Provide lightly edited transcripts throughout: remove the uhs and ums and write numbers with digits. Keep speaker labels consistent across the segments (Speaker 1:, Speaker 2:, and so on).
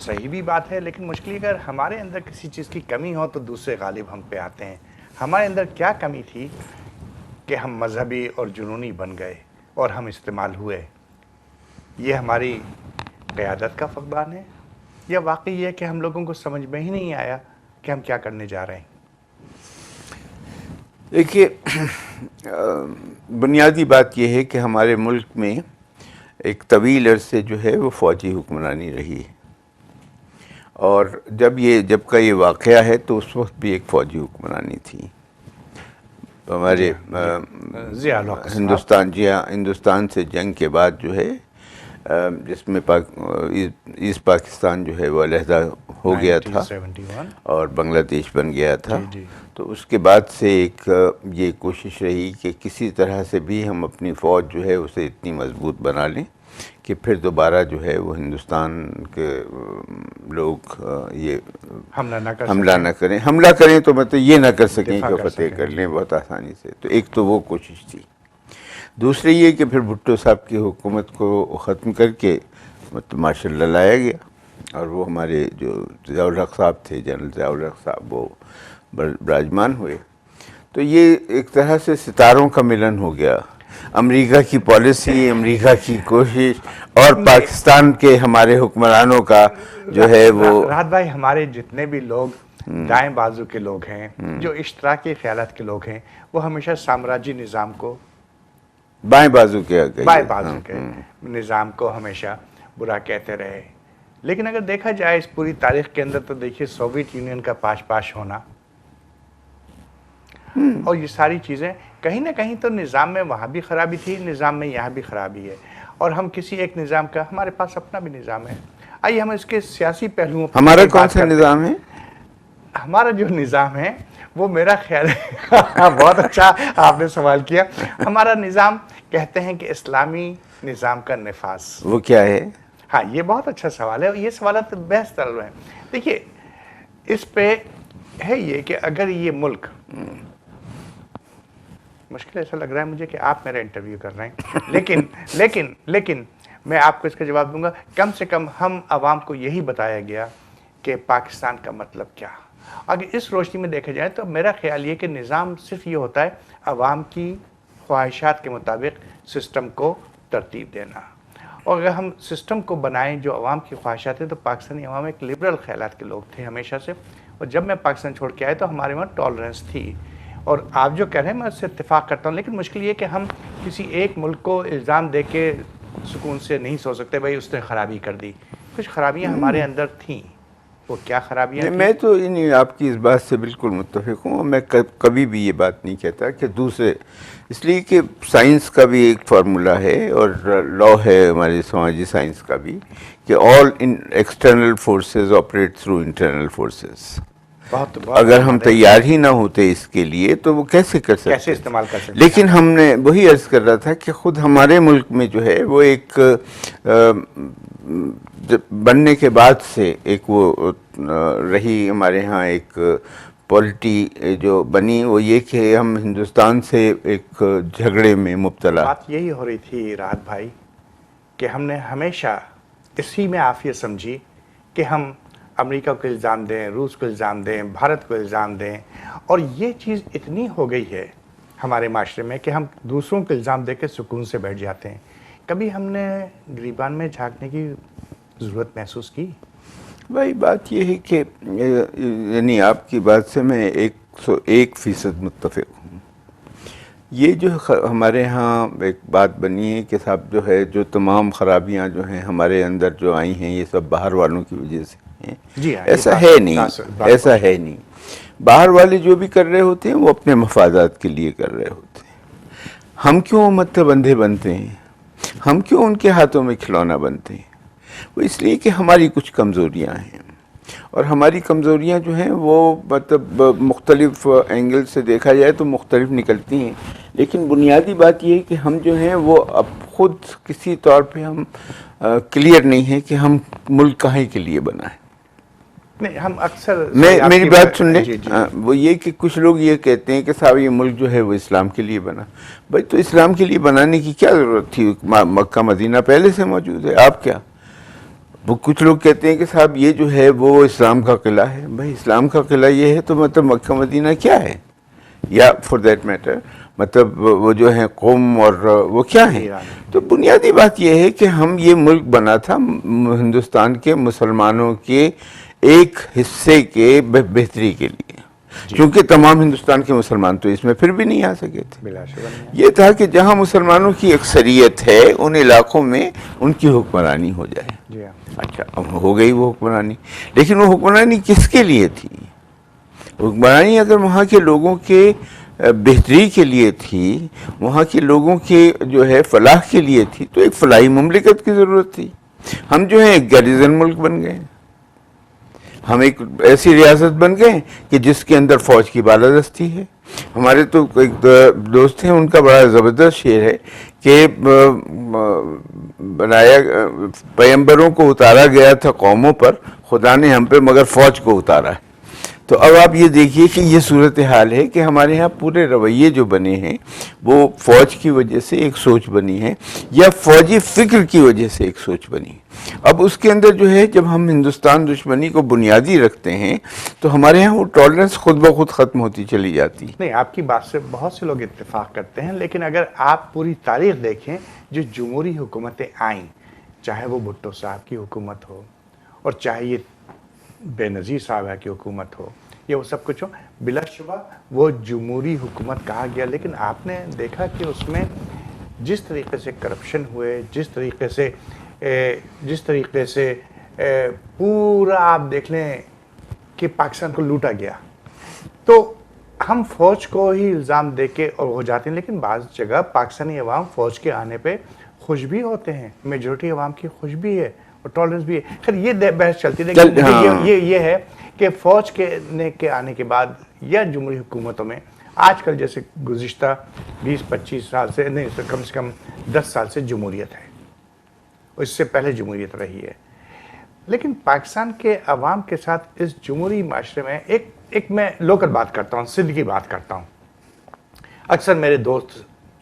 Speaker 1: صحیح بھی بات ہے، لیکن مشکل اگر ہمارے اندر کسی چیز کی کمی ہو تو دوسرے غالب ہم پہ آتے ہیں. ہمارے اندر کیا کمی تھی کہ ہم مذہبی اور جنونی بن گئے اور ہم استعمال ہوئے؟ یہ ہماری قیادت کا فقدان ہے یا واقعی یہ ہے کہ ہم لوگوں کو سمجھ میں ہی نہیں آیا کہ ہم کیا کرنے جا رہے ہیں؟
Speaker 2: دیکھیے، بنیادی بات یہ ہے کہ ہمارے ملک میں ایک طویل عرصے جو ہے وہ فوجی حکمرانی رہی ہے، اور جب کا یہ واقعہ ہے تو اس وقت بھی ایک فوجی حکمرانی تھی. ہمارے
Speaker 1: ضیاء الحق
Speaker 2: ہندوستان ہندوستان سے جنگ کے بعد جو ہے جس میں ایسٹ پاکستان جو ہے وہ علیحدہ ہو گیا تھا
Speaker 1: 1971
Speaker 2: اور بنگلہ دیش بن گیا تھا.
Speaker 1: جی.
Speaker 2: تو اس کے بعد سے ایک یہ کوشش رہی کہ کسی طرح سے بھی ہم اپنی فوج جو ہے اسے اتنی مضبوط بنا لیں کہ پھر دوبارہ جو ہے وہ ہندوستان کے لوگ یہ حملہ نہ کریں. حملہ کریں تو مطلب یہ نہ کر سکیں کہ فتح کر لیں بہت آسانی سے. تو ایک تو وہ کوشش تھی. دوسری یہ کہ پھر بھٹو صاحب کی حکومت کو ختم کر کے مطلب مارشل لا لایا گیا، اور وہ ہمارے جو ضیاء الحق صاحب تھے، جنرل ضیاء الحق صاحب، وہ براجمان ہوئے. تو یہ ایک طرح سے ستاروں کا ملن ہو گیا. امریکہ کی پالیسی، امریکہ کی کوشش اور پاکستان کے ہمارے حکمرانوں کا جو ہے وہ.
Speaker 1: راحت بھائی، ہمارے جتنے بھی لوگ دائیں بازو کے لوگ ہیں، جو اشتراکی خیالات کے لوگ ہیں، وہ ہمیشہ سامراجی نظام کو،
Speaker 2: بائیں بازو کے
Speaker 1: نظام کو ہمیشہ برا کہتے رہے. لیکن اگر دیکھا جائے اس پوری تاریخ کے اندر تو دیکھیے سوویت یونین کا پاش ہونا اور یہ ساری چیزیں کہیں نہ کہیں تو نظام میں وہاں بھی خرابی تھی، نظام میں یہاں بھی خرابی ہے. اور ہم کسی ایک نظام کا، ہمارے پاس اپنا بھی نظام ہے. آئیے ہم اس کے سیاسی پہلوؤں پر
Speaker 2: ہمارا کون سا نظام ہے؟
Speaker 1: ہمارا جو نظام ہے وہ میرا خیال ہے بہت اچھا آپ نے سوال کیا. ہمارا نظام کہتے ہیں کہ اسلامی نظام کا نفاذ.
Speaker 2: وہ کیا ہے؟
Speaker 1: ہاں، یہ بہت اچھا سوال ہے. یہ سوالات بحث طلب ہیں. دیکھیے، اس پہ ہے یہ کہ اگر یہ ملک، مشکل ایسا لگ رہا ہے مجھے کہ آپ میرا انٹرویو کر رہے ہیں، لیکن میں آپ کو اس کا جواب دوں گا. کم سے کم ہم عوام کو یہی بتایا گیا کہ پاکستان کا مطلب کیا. اگر اس روشنی میں دیکھا جائے تو میرا خیال یہ کہ نظام صرف یہ ہوتا ہے عوام کی خواہشات کے مطابق سسٹم کو ترتیب دینا. اور اگر ہم سسٹم کو بنائیں جو عوام کی خواہشات ہیں، تو پاکستانی عوام ایک لبرل خیالات کے لوگ تھے ہمیشہ سے. اور جب میں پاکستان چھوڑ کے آیا تو ہمارے وہاں ٹالرنس تھی. اور آپ جو کہہ رہے ہیں میں اس سے اتفاق کرتا ہوں، لیکن مشکل یہ کہ ہم کسی ایک ملک کو الزام دے کے سکون سے نہیں سو سکتے بھائی اس نے خرابی کر دی. کچھ خرابیاں ہمارے اندر تھیں. وہ کیا خرابیاں تھیں؟
Speaker 2: میں تو آپ کی اس بات سے بالکل متفق ہوں. میں کبھی بھی یہ بات نہیں کہتا کہ دوسرے، اس لیے کہ سائنس کا بھی ایک فارمولا ہے اور لا ہے ہمارے سماجی سائنس کا بھی کہ all external forces operate through internal forces. اگر ہم تیار ہی نہ ہوتے اس کے لیے تو وہ کیسے کر سکتے،
Speaker 1: کیسے استعمال کر سکتے.
Speaker 2: لیکن ہم نے وہی عرض کر رہا تھا کہ خود ہمارے ملک میں جو ہے وہ ایک بننے کے بعد سے ایک وہ رہی ہمارے ہاں ایک پالیٹی جو بنی، وہ یہ کہ ہم ہندوستان سے ایک جھگڑے میں مبتلا.
Speaker 1: بات یہی ہو رہی تھی راحت بھائی کہ ہم نے ہمیشہ اسی میں عافیت سمجھی کہ ہم امریکہ کو الزام دیں، روس کو الزام دیں، بھارت کو الزام دیں. اور یہ چیز اتنی ہو گئی ہے ہمارے معاشرے میں کہ ہم دوسروں کو الزام دے کے سکون سے بیٹھ جاتے ہیں. کبھی ہم نے گریبان میں جھانکنے کی ضرورت محسوس کی؟
Speaker 2: بھائی بات یہ ہے کہ یعنی آپ کی بات سے میں 101% متفق ہوں. یہ جو ہمارے ہاں ایک بات بنی ہے کہ صاحب جو ہے جو تمام خرابیاں جو ہیں ہمارے اندر جو آئی ہیں یہ سب باہر والوں کی وجہ سے ہیں.
Speaker 1: جی ہاں،
Speaker 2: ایسا ہے نہیں. باہر والے جو بھی کر رہے ہوتے ہیں وہ اپنے مفادات کے لیے کر رہے ہوتے ہیں. ہم کیوں مطلب اندھے بنتے ہیں؟ ہم کیوں ان کے ہاتھوں میں کھلونا بنتے ہیں؟ وہ اس لیے کہ ہماری کچھ کمزوریاں ہیں، اور ہماری کمزوریاں جو ہیں وہ مطلب مختلف اینگل سے دیکھا جائے تو مختلف نکلتی ہیں. لیکن بنیادی بات یہ ہے کہ ہم جو ہیں وہ اب خود کسی طور پہ ہم کلیئر نہیں ہیں کہ ہم ملک کہیں کے لیے بنا ہے.
Speaker 1: نہیں، ہم اکثر
Speaker 2: میری بات سن لیں. وہ یہ کہ کچھ لوگ یہ کہتے ہیں کہ صاحب یہ ملک جو ہے وہ اسلام کے لیے بنا. بھائی تو اسلام کے لیے بنانے کی کیا ضرورت تھی؟ مکہ مدینہ پہلے سے موجود ہے. آپ کیا وہ کچھ لوگ کہتے ہیں کہ صاحب یہ جو ہے وہ اسلام کا قلعہ ہے. بھائی اسلام کا قلعہ یہ ہے تو مطلب مکہ مدینہ کیا ہے؟ یا فار دیٹ میٹر مطلب وہ جو ہیں قوم اور وہ کیا ہیں؟ تو بنیادی بات یہ ہے کہ ہم یہ ملک بنا تھا ہندوستان کے مسلمانوں کے ایک حصے کے بہتری کے لیے، کیونکہ تمام ہندوستان کے مسلمان تو اس میں پھر بھی نہیں آ سکے تھے. یہ تھا کہ جہاں مسلمانوں کی اکثریت ہے ان علاقوں میں ان کی حکمرانی ہو جائے. اچھا اب ہو گئی وہ حکمرانی، لیکن وہ حکمرانی کس کے لیے تھی؟ حکمرانی اگر وہاں کے لوگوں کے بہتری کے لیے تھی، وہاں کے لوگوں کے جو ہے فلاح کے لیے تھی، تو ایک فلاحی مملکت کی ضرورت تھی. ہم جو ہیں ایک گیریزن ملک بن گئے، ہم ایک ایسی ریاست بن گئے کہ جس کے اندر فوج کی بالادستی ہے. ہمارے تو ایک دوست ہیں، ان کا بڑا زبردست شعر ہے کہ بنایا پیغمبروں کو اتارا گیا تھا قوموں پر، خدا نے ہم پہ مگر فوج کو اتارا ہے. تو اب آپ یہ دیکھیے کہ یہ صورتحال ہے کہ ہمارے ہاں پورے رویے جو بنے ہیں وہ فوج کی وجہ سے ایک سوچ بنی ہے یا فوجی فکر کی وجہ سے ایک سوچ بنی. اب اس کے اندر جو ہے جب ہم ہندوستان دشمنی کو بنیادی رکھتے ہیں تو ہمارے ہاں وہ ٹالرنس خود بخود ختم ہوتی چلی جاتی.
Speaker 1: نہیں، آپ کی بات سے بہت سے لوگ اتفاق کرتے ہیں، لیکن اگر آپ پوری تاریخ دیکھیں جو جمہوری حکومتیں آئیں، چاہے وہ بھٹو صاحب کی حکومت ہو اور چاہے یہ بے نظیر صاحب کی حکومت ہو یا وہ سب کچھ ہو، بلا شبہ وہ جمہوری حکومت کہا گیا. لیکن آپ نے دیکھا کہ اس میں جس طریقے سے کرپشن ہوئے، جس طریقے سے پورا آپ دیکھ لیں کہ پاکستان کو لوٹا گیا، تو ہم فوج کو ہی الزام دے کے اور ہو جاتے ہیں. لیکن بعض جگہ پاکستانی عوام فوج کے آنے پہ خوش بھی ہوتے ہیں، میجورٹی عوام کی خوش بھی ہے اور ٹالرنس بھی ہے. خیر یہ بحث چلتی ہے، لیکن یہ ہے کہ فوج کے آنے کے بعد یا جمہوری حکومتوں میں آج کل جیسے گزشتہ 20-25 سال سے نہیں، کم سے کم 10 سال سے جمہوریت ہے، اس سے پہلے جمہوریت رہی ہے. لیکن پاکستان کے عوام کے ساتھ اس جمہوری معاشرے میں ایک میں لوکل بات کرتا ہوں، سندھ کی بات کرتا ہوں. اکثر میرے دوست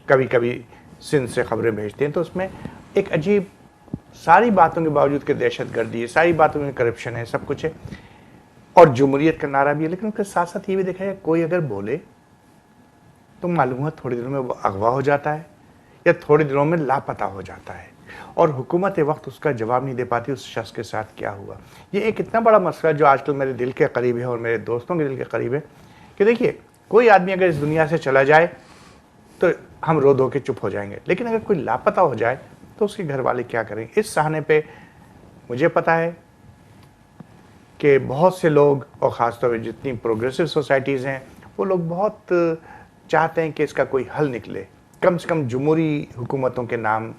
Speaker 1: کبھی کبھی سندھ سے خبریں بھیجتے ہیں تو اس میں ایک عجیب، ساری باتوں کے باوجود کہ دہشت گردی ہے، ساری باتوں میں کرپشن ہے، سب کچھ ہے اور جمہوریت کا نعرہ بھی ہے، لیکن اس کے ساتھ ساتھ یہ بھی دیکھا ہے کوئی اگر بولے تو معلوم ہے تھوڑے دنوں میں وہ اغوا ہو جاتا ہے یا تھوڑے دنوں میں لاپتہ ہو جاتا ہے اور حکومت وقت اس کا جواب نہیں دے پاتی اس شخص کے ساتھ کیا ہوا. یہ ایک اتنا بڑا مسئلہ جو آج کل میرے دل کے قریب ہے اور میرے دوستوں کے دل کے قریب ہے کہ دیکھیے کوئی آدمی اگر اس دنیا سے چلا جائے تو ہم رو دھو کے چپ ہو جائیں گے، لیکن اگر کوئی لاپتہ ہو جائے تو اس کے گھر والے کیا کریں. اس سہانے پہ مجھے پتا ہے کہ بہت سے لوگ اور خاص طور پہ جتنی پروگریسو سوسائٹیز ہیں وہ لوگ بہت چاہتے ہیں کہ اس کا کوئی حل نکلے، کم سے کم جمہوری حکومتوں کے نام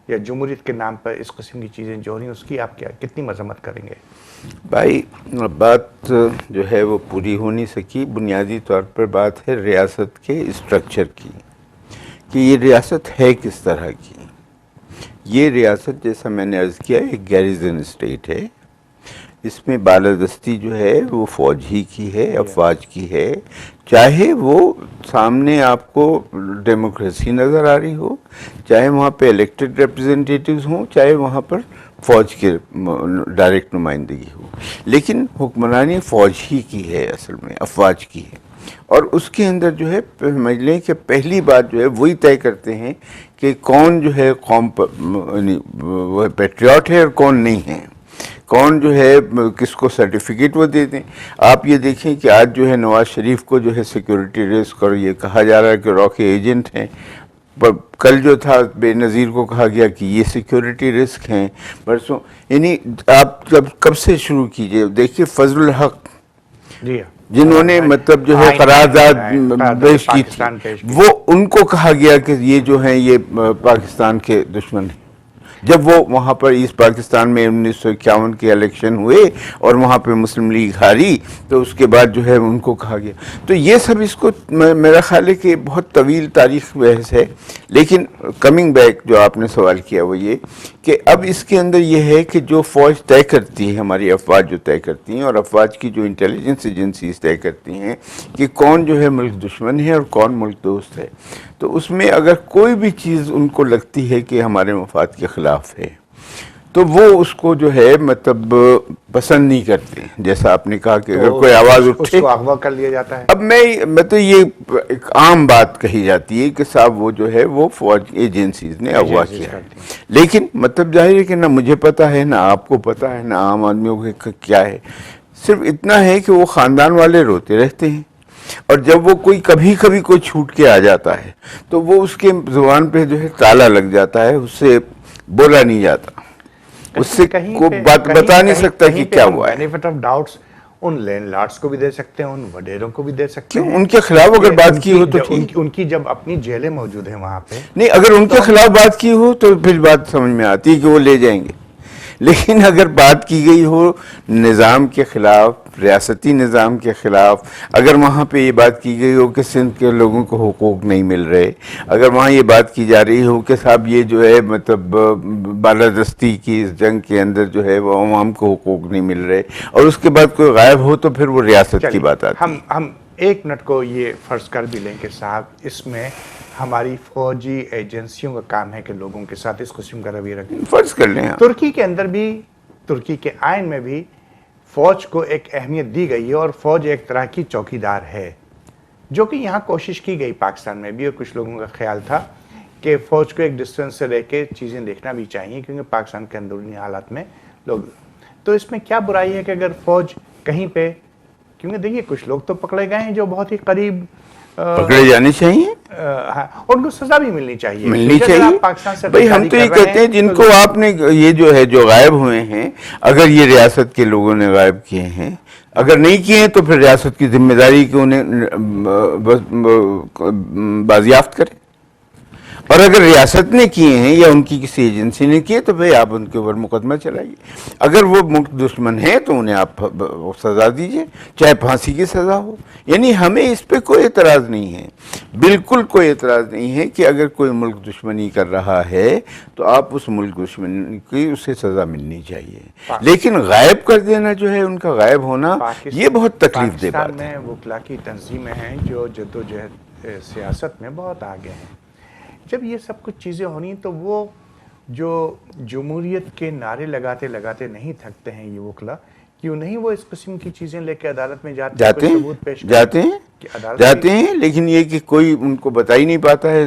Speaker 1: یا جمہوریت کے نام پر اس قسم کی چیزیں جو ہو رہی ہیں اس کی آپ کتنی مذمت کریں گے؟
Speaker 2: بھائی بات جو ہے وہ پوری ہو نہیں سکی. بنیادی طور پر بات ہے ریاست کے اسٹرکچر کی کہ یہ ریاست ہے کس طرح کی. یہ ریاست جیسا میں نے عرض کیا ایک گیریزن اسٹیٹ ہے. اس میں بالادستی جو ہے وہ فوج ہی کی ہے، افواج کی ہے، چاہے وہ سامنے آپ کو ڈیموکریسی نظر آ رہی ہو، چاہے وہاں پہ الیکٹڈ ریپرزینٹیٹیوز ہوں، چاہے وہاں پر فوج کی ڈائریکٹ نمائندگی ہو، لیکن حکمرانی فوج ہی کی ہے، اصل میں افواج کی ہے. اور اس کے اندر جو ہے سمجھ لیں کہ پہلی بات جو ہے وہی طے کرتے ہیں کہ کون جو ہے قوم وہ پیٹریوٹ ہے اور کون نہیں ہے، کون جو ہے کس کو سرٹیفکیٹ وہ دیتے ہیں. آپ یہ دیکھیں کہ آج جو ہے نواز شریف کو جو ہے سیکیورٹی رسک اور یہ کہا جا رہا ہے کہ راکے ایجنٹ ہیں، پر کل جو تھا بے نظیر کو کہا گیا کہ یہ سیکیورٹی رسک ہیں پرسوں. یعنی آپ کب سے شروع کیجئے دیکھیے فضل الحق جنہوں نے مطلب جو ہے قرارداد پیش کی تھی، وہ ان کو کہا گیا کہ یہ جو ہیں یہ پاکستان کے دشمن ہیں. جب وہ وہاں پر ایسٹ پاکستان میں 1951 کے الیکشن ہوئے اور وہاں پہ مسلم لیگ ہاری تو اس کے بعد جو ہے ان کو کہا گیا. تو یہ سب اس کو میرا خیال ہے کہ بہت طویل تاریخ بحث ہے. لیکن کمنگ بیک جو آپ نے سوال کیا وہ یہ کہ اب اس کے اندر یہ ہے کہ جو فوج طے کرتی ہے، ہماری افواج جو طے کرتی ہیں اور افواج کی جو انٹیلیجنس ایجنسیز طے کرتی ہیں کہ کون جو ہے ملک دشمن ہے اور کون ملک دوست ہے، تو اس میں اگر کوئی بھی چیز ان کو لگتی ہے کہ ہمارے مفاد کے خلاف ہے تو وہ اس کو جو ہے مطلب پسند نہیں کرتے. جیسا آپ نے کہا کہ اگر کوئی آواز اٹھے
Speaker 1: اس کو اغوا کر لیا جاتا ہے.
Speaker 2: اب میں تو یہ ایک عام بات کہی جاتی ہے کہ صاحب وہ جو ہے وہ فوج ایجنسیز نے اغوا کیا ہے. لیکن مطلب ظاہر ہے کہ نہ مجھے پتا ہے، نہ آپ کو پتا ہے، نہ عام آدمیوں کو کیا ہے. صرف اتنا ہے کہ وہ خاندان والے روتے رہتے ہیں، اور جب وہ کبھی کوئی چھوٹ کے آ جاتا ہے تو وہ اس کے زبان پہ جو ہے تالا لگ جاتا ہے، اس سے بولا نہیں جاتا، اس سے کوئی بتا نہیں سکتا کہ کیا ہوا ہے.
Speaker 1: Benefit of doubts in landlords کو بھی دے سکتے ہیں، ان وڈیروں کو بھی دے سکتے ہیں.
Speaker 2: ان کے خلاف اگر بات کی ہو تو ٹھیک.
Speaker 1: ان کی جب اپنی جیلیں موجود ہیں وہاں پہ
Speaker 2: نہیں، اگر ان کے خلاف بات کی ہو تو پھر بات سمجھ میں آتی ہے کہ وہ لے جائیں گے. لیکن اگر بات کی گئی ہو نظام کے خلاف، ریاستی نظام کے خلاف، اگر وہاں پہ یہ بات کی گئی ہو کہ سندھ کے لوگوں کو حقوق نہیں مل رہے، اگر وہاں یہ بات کی جا رہی ہو کہ صاحب یہ جو ہے مطلب بالادستی کی اس جنگ کے اندر جو ہے وہ عوام کو حقوق نہیں مل رہے، اور اس کے بعد کوئی غائب ہو تو پھر وہ ریاست کی بات آتی ہے.
Speaker 1: ہم ایک منٹ کو یہ فرض کر بھی لیں کہ صاحب اس میں ہماری فوجی ایجنسیوں کا کام ہے کہ لوگوں کے ساتھ اس قسم کا رویہ رکھیں.
Speaker 2: فرض کر لیں.
Speaker 1: ترکی کے اندر بھی، ترکی کے آئین میں بھی فوج کو ایک اہمیت دی گئی ہے، اور فوج ایک طرح کی چوکیدار ہے، جو کہ یہاں کوشش کی گئی پاکستان میں بھی. اور کچھ لوگوں کا خیال تھا کہ فوج کو ایک ڈسٹنس سے رہ کے چیزیں دیکھنا بھی چاہیے، کیونکہ پاکستان کے اندرونی حالات میں لوگ. تو اس میں کیا برائی ہے کہ اگر فوج کہیں پہ، کیونکہ دیکھیے کچھ لوگ تو پکڑے گئے ہیں جو بہت ہی قریب
Speaker 2: پکڑے جانے چاہیے،
Speaker 1: ان کو سزا بھی ملنی چاہیے.
Speaker 2: بھائی ہم تو یہ کہتے ہیں جن کو آپ نے یہ جو ہے جو غائب ہوئے ہیں، اگر یہ ریاست کے لوگوں نے غائب کیے ہیں، اگر نہیں کیے ہیں تو پھر ریاست کی ذمہ داری کہ انہیں بازیافت کرے. اور اگر ریاست نے کیے ہیں یا ان کی کسی ایجنسی نے کیے تو بھئی آپ ان کے اوپر مقدمہ چلائیے. اگر وہ ملک دشمن ہیں تو انہیں آپ سزا دیجئے، چاہے پھانسی کی سزا ہو. یعنی ہمیں اس پہ کوئی اعتراض نہیں ہے، بالکل کوئی اعتراض نہیں ہے کہ اگر کوئی ملک دشمنی کر رہا ہے تو آپ اس ملک دشمنی کی اسے سزا ملنی چاہیے. لیکن غائب کر دینا جو ہے، ان کا غائب ہونا، یہ بہت تکلیف دہ بات ہے.
Speaker 1: پاکستان میں وکلا کی تنظیمیں ہیں جو جدوجہد سیاست میں بہت آگے ہیں. جب یہ سب کچھ چیزیں ہونی تو وہ جو جمہوریت کے نعرے لگاتے لگاتے نہیں تھکتے ہیں یہ وکلا، کیوں نہیں وہ اس قسم کی چیزیں لے کے عدالت میں
Speaker 2: جاتے ہیں لیکن یہ کہ کوئی ان کو بتا ہی نہیں پاتا ہے.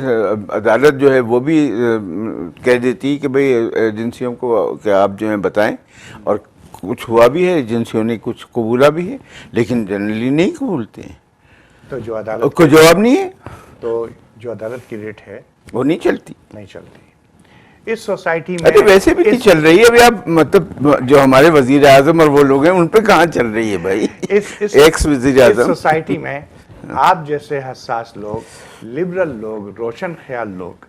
Speaker 2: عدالت جو ہے وہ بھی کہہ دیتی کہ بھئی ایجنسیوں کو کہ آپ جو ہیں بتائیں، اور کچھ ہوا بھی ہے، ایجنسیوں نے کچھ قبولا بھی ہے، لیکن جنرلی نہیں قبولتے ہیں.
Speaker 1: تو جو عدالت
Speaker 2: کو جواب نہیں ہے،
Speaker 1: تو جو عدالت کی ریٹ ہے
Speaker 2: وہ نہیں چلتی.
Speaker 1: اس سوسائٹی میں
Speaker 2: ویسے بھی نہیں چل رہی ہے. ابھی آپ مطلب جو ہمارے وزیر اعظم اور وہ لوگ ہیں ان پہ کہاں چل رہی ہے بھائی؟ ایکس وزیر اعظم.
Speaker 1: سوسائٹی میں آپ جیسے حساس لوگ، لبرل لوگ، روشن خیال لوگ،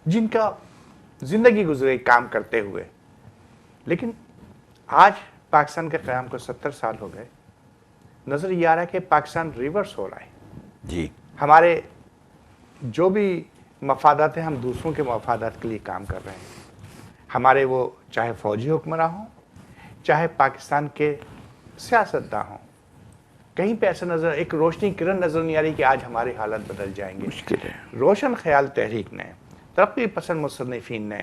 Speaker 1: جن کا زندگی گزرے کام کرتے ہوئے، لیکن آج پاکستان کے قیام کو 70 سال ہو گئے، نظر یہ آ رہا ہے کہ پاکستان ریورس ہو رہا ہے.
Speaker 2: جی،
Speaker 1: ہمارے جو بھی مفادات ہیں، ہم دوسروں کے مفادات کے لیے کام کر رہے ہیں. ہمارے وہ چاہے فوجی حکمراں ہوں، چاہے پاکستان کے سیاستداں ہوں، کہیں پہ ایسا نظر، ایک روشنی کرن نظر نہیں آ رہی کہ آج ہماری حالت بدل جائیں گے.
Speaker 2: مشکل ہے.
Speaker 1: روشن خیال تحریک نے، ترقی پسند مصنفین نے،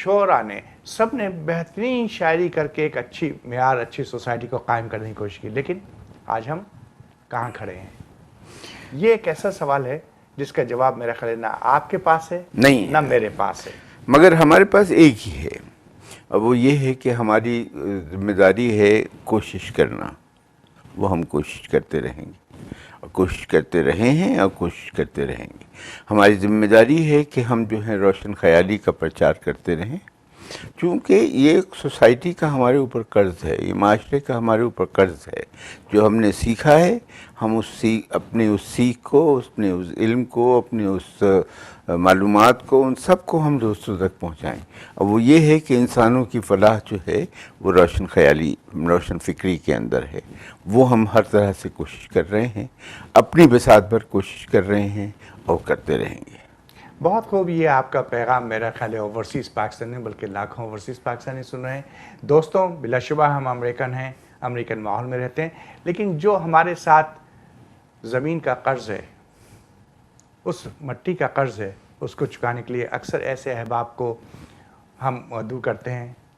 Speaker 1: شعراء نے، سب نے بہترین شاعری کر کے ایک اچھی معیار، اچھی سوسائٹی کو قائم کرنے کی کوشش کی. لیکن آج ہم کہاں کھڑے ہیں؟ یہ ایک ایسا سوال ہے جس کا جواب میرا خیال نہ آپ کے پاس ہے،
Speaker 2: نہیں،
Speaker 1: نہ میرے پاس ہے.
Speaker 2: مگر ہمارے پاس ایک ہی ہے، اور وہ یہ ہے کہ ہماری ذمہ داری ہے کوشش کرنا. وہ ہم کوشش کرتے رہیں گے، اور کوشش کرتے رہے ہیں اور کوشش کرتے رہیں گے. ہماری ذمہ داری ہے کہ ہم جو ہے روشن خیالی کا پرچار کرتے رہیں، چونکہ یہ ایک سوسائٹی کا ہمارے اوپر قرض ہے، یہ معاشرے کا ہمارے اوپر قرض ہے. جو ہم نے سیکھا ہے، ہم اپنے اس سیکھ کو، اپنے اس علم کو، اپنے اس معلومات کو، ان سب کو ہم دوستوں تک پہنچائیں. اور وہ یہ ہے کہ انسانوں کی فلاح جو ہے وہ روشن خیالی، روشن فکری کے اندر ہے. وہ ہم ہر طرح سے کوشش کر رہے ہیں، اپنی بساط پر کوشش کر رہے ہیں اور کرتے رہیں گے.
Speaker 1: بہت خوب. یہ آپ کا پیغام میرا خیال ہے اوورسیز پاکستانی، بلکہ لاکھوں اوورسیز پاکستانی سن رہے ہیں. دوستوں، بلا شبہ ہم امریکن ہیں، امریکن ماحول میں رہتے ہیں، لیکن جو ہمارے ساتھ زمین کا قرض ہے، اس مٹی کا قرض ہے، اس کو چکانے کے لیے اکثر ایسے احباب کو ہم مدعو کرتے ہیں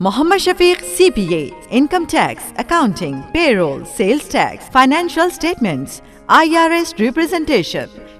Speaker 3: Mohammad Shafiq CPA, Income Tax, Accounting, Payroll, Sales Tax, Financial Statements, IRS Representation,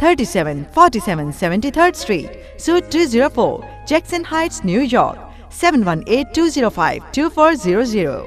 Speaker 3: 3747 73rd Street, Suite 204, Jackson Heights, New York 718-205-2400।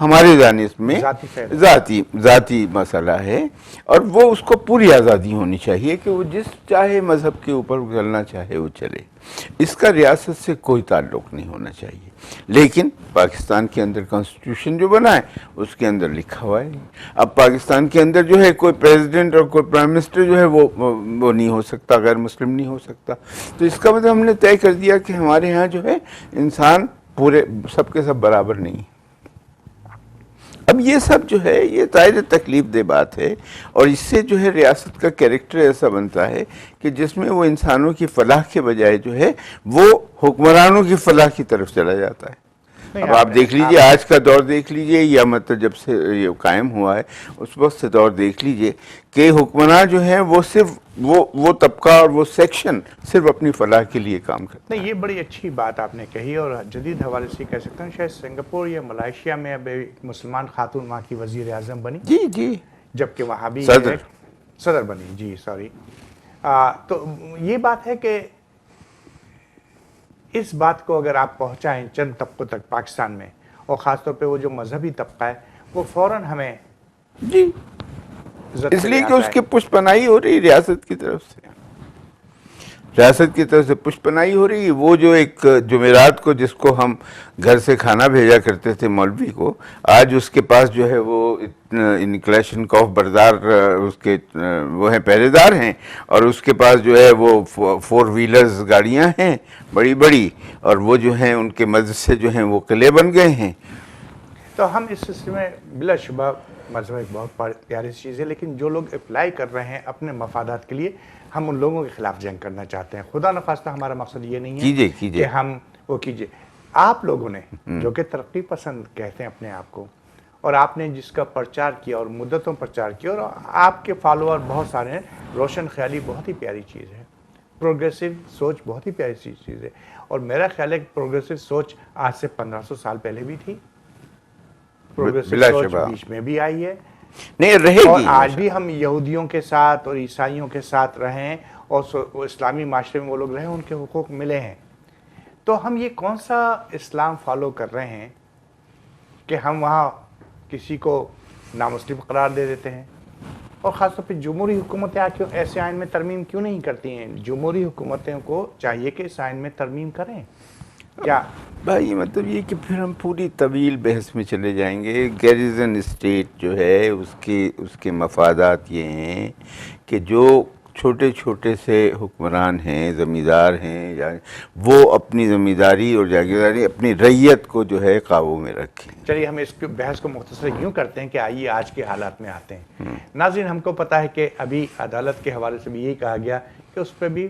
Speaker 2: ہمارے دانش میں
Speaker 1: ذاتی فیض،
Speaker 2: ذاتی مسئلہ ہے، اور وہ اس کو پوری آزادی ہونی چاہیے کہ وہ جس چاہے مذہب کے اوپر چلنا چاہے وہ چلے، اس کا ریاست سے کوئی تعلق نہیں ہونا چاہیے۔ لیکن پاکستان کے اندر کانسٹیٹیوشن جو بنا ہے اس کے اندر لکھا ہوا ہے، اب پاکستان کے اندر جو ہے کوئی پریزیڈنٹ اور کوئی پرائم منسٹر جو ہے وہ نہیں ہو سکتا، غیر مسلم نہیں ہو سکتا، تو اس کا مطلب ہم نے طے کر دیا کہ ہمارے ہاں جو ہے انسان پورے سب کے سب برابر نہیں ہے۔ اب یہ سب جو ہے یہ ظاہر تکلیف دہ بات ہے، اور اس سے جو ہے ریاست کا کیریکٹر ایسا بنتا ہے کہ جس میں وہ انسانوں کی فلاح کے بجائے جو ہے وہ حکمرانوں کی فلاح کی طرف چلا جاتا ہے۔ اب آپ دیکھ لیجئے آج کا دور دیکھ لیجئے، یا مطلب جب سے یہ قائم ہوا ہے اس وقت سے دور دیکھ لیجئے کہ حکمراں جو ہیں وہ صرف وہ طبقہ اور وہ سیکشن صرف اپنی فلاح کے لیے کام کرتا ہے۔
Speaker 1: نہیں، یہ بڑی اچھی بات آپ نے کہی، اور جدید حوالے سے کہہ سکتا ہوں شاید سنگاپور یا ملائیشیا میں اب ایک مسلمان خاتون وہاں کی وزیر اعظم بنی،
Speaker 2: جی
Speaker 1: جبکہ وہاں بھی
Speaker 2: صدر
Speaker 1: بنی، جی سوری۔ تو یہ بات ہے کہ اس بات کو اگر آپ پہنچائیں چند طبقوں تک پاکستان میں، اور خاص طور پہ وہ جو مذہبی طبقہ ہے، وہ فوراً ہمیں
Speaker 2: جی اس لیے کہ اس کی پشت پناہی ہو رہی ریاست کی طرف سے، ریاست کی طرف سے پشت پناہی ہو رہی ہے۔ وہ جو ایک جمعرات کو جس کو ہم گھر سے کھانا بھیجا کرتے تھے مولوی کو، آج اس کے پاس جو ہے وہ کلیشن کوف بردار اس کے وہ ہیں پہرے دار ہیں، اور اس کے پاس جو ہے وہ 4 ویلرز گاڑیاں ہیں بڑی بڑی، اور وہ جو ہیں ان کے مدرسے جو ہیں وہ قلعے بن گئے ہیں۔
Speaker 1: تو ہم اس سلسلے میں بلا شبہ مذہب ایک بہت پیاری چیز ہے، لیکن جو لوگ اپلائی کر رہے ہیں اپنے مفادات کے لیے، ہم ان لوگوں کے خلاف جنگ کرنا چاہتے ہیں۔ خدا نخواستہ ہمارا مقصد یہ نہیں ہے کہ ہم وہ کیجئے۔ آپ لوگوں نے جو کہ ترقی پسند کہتے ہیں اپنے آپ کو، اور آپ نے جس کا پرچار کیا اور مدتوں پرچار کیا، اور آپ کے فالوور بہت سارے ہیں، روشن خیالی بہت ہی پیاری چیز ہے، پروگریسو سوچ بہت ہی پیاری چیز ہے، اور میرا خیال ہے کہ پروگریسو سوچ آج سے 1500 سال پہلے بھی تھی، پروگریسو سوچ بیچ میں بھی آئی ہے،
Speaker 2: نہیں رہے گی،
Speaker 1: اور آج بھی ہم یہودیوں کے ساتھ اور عیسائیوں کے ساتھ رہیں، اور اسلامی معاشرے میں وہ لوگ رہیں، ان کے حقوق ملے ہیں۔ تو ہم یہ کون سا اسلام فالو کر رہے ہیں کہ ہم وہاں کسی کو نامسلم قرار دے دیتے ہیں؟ اور خاص طور پہ جمہوری حکومتیں ایسے آئین میں ترمیم کیوں نہیں کرتی ہیں؟ جمہوری حکومتوں کو چاہیے کہ اس آئین میں ترمیم کریں۔ کیا
Speaker 2: بھائی مطلب یہ کہ پھر ہم پوری طویل بحث میں چلے جائیں گے۔ گیریزن اسٹیٹ جو ہے اس کے مفادات یہ ہیں کہ جو چھوٹے چھوٹے سے حکمران ہیں، زمیندار ہیں، وہ اپنی زمینداری اور جاگیرداری اپنی رعیت کو جو ہے قابو میں رکھیں۔
Speaker 1: چلیے ہم اس بحث کو مختصر یوں کرتے ہیں کہ آئیے آج کے حالات میں آتے ہیں۔ ناظرین، ہم کو پتہ ہے کہ ابھی عدالت کے حوالے سے بھی یہی کہا گیا کہ اس پہ بھی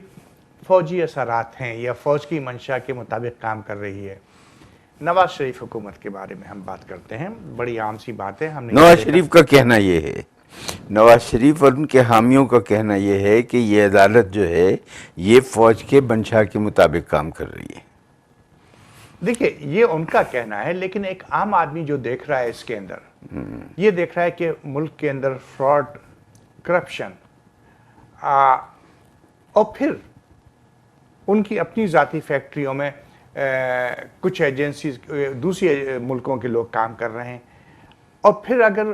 Speaker 1: فوجی اثرات ہیں، یا فوج کی منشا کے مطابق کام کر رہی ہے۔ نواز شریف حکومت کے بارے میں ہم بات کرتے ہیں، بڑی عام سی بات ہے۔ ہم نے
Speaker 2: نواز شریف کا کہنا یہ ہے، نواز شریف اور ان کے حامیوں کا کہنا یہ ہے کہ یہ عدالت جو ہے یہ فوج کے منشا کے مطابق کام کر رہی ہے۔
Speaker 1: دیکھیے یہ ان کا کہنا ہے، لیکن ایک عام آدمی جو دیکھ رہا ہے اس کے اندر، یہ دیکھ رہا ہے کہ ملک کے اندر فراڈ، کرپشن، اور پھر ان کی اپنی ذاتی فیکٹریوں میں کچھ ایجنسیز دوسری ملکوں کے لوگ کام کر رہے ہیں، اور پھر اگر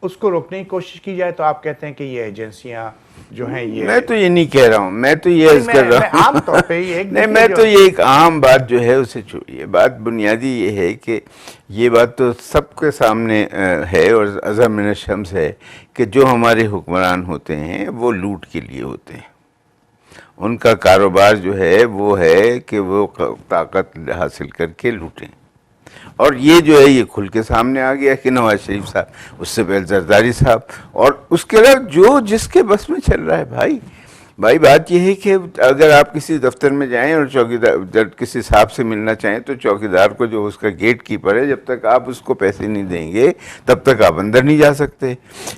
Speaker 1: اس کو روکنے کی کوشش کی جائے تو آپ کہتے ہیں کہ یہ ایجنسیاں جو ہیں یہ،
Speaker 2: میں تو یہ نہیں کہہ رہا ہوں، میں تو یہ عرض کر رہا ہوں،
Speaker 1: عام طور پہ
Speaker 2: نہیں میں تو یہ ایک عام بات جو ہے اسے چھوڑیے، بات بنیادی یہ ہے کہ یہ بات تو سب کے سامنے ہے اور اعظم من الشمس ہے کہ جو ہمارے حکمران ہوتے ہیں وہ لوٹ کے لیے ہوتے ہیں۔ ان کا کاروبار جو ہے وہ ہے کہ وہ طاقت حاصل کر کے لوٹیں، اور یہ جو ہے یہ کھل کے سامنے آ گیا کہ نواز شریف صاحب، اس سے پہلے زرداری صاحب، اور اس کے علاوہ جو جس کے بس میں چل رہا ہے۔ بھائی بات یہ ہے کہ اگر آپ کسی دفتر میں جائیں اور چوکیدار کسی صاحب سے ملنا چاہیں تو چوکیدار کو جو اس کا گیٹ کیپر ہے، جب تک آپ اس کو پیسے نہیں دیں گے تب تک آپ اندر نہیں جا سکتے۔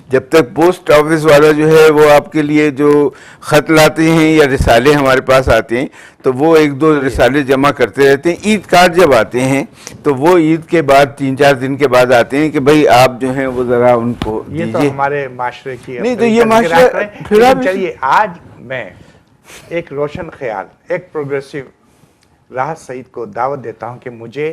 Speaker 2: جب تک پوسٹ آفس والا جو ہے وہ آپ کے لیے جو خط لاتے ہیں یا رسالے ہمارے پاس آتے ہیں تو وہ 1-2 رسالے جمع کرتے رہتے ہیں، عید کارڈ جب آتے ہیں تو وہ عید کے بعد 3-4 دن کے بعد آتے ہیں کہ بھائی آپ جو ہیں وہ ذرا ان کو دیجیے۔
Speaker 1: یہ تو ہمارے معاشرے کی
Speaker 2: نہیں تو یہ معاشرے پھر آپ
Speaker 1: چلیے آج میں ایک روشن خیال، ایک پروگریسو راحت سعید کو دعوت دیتا ہوں کہ مجھے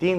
Speaker 1: 3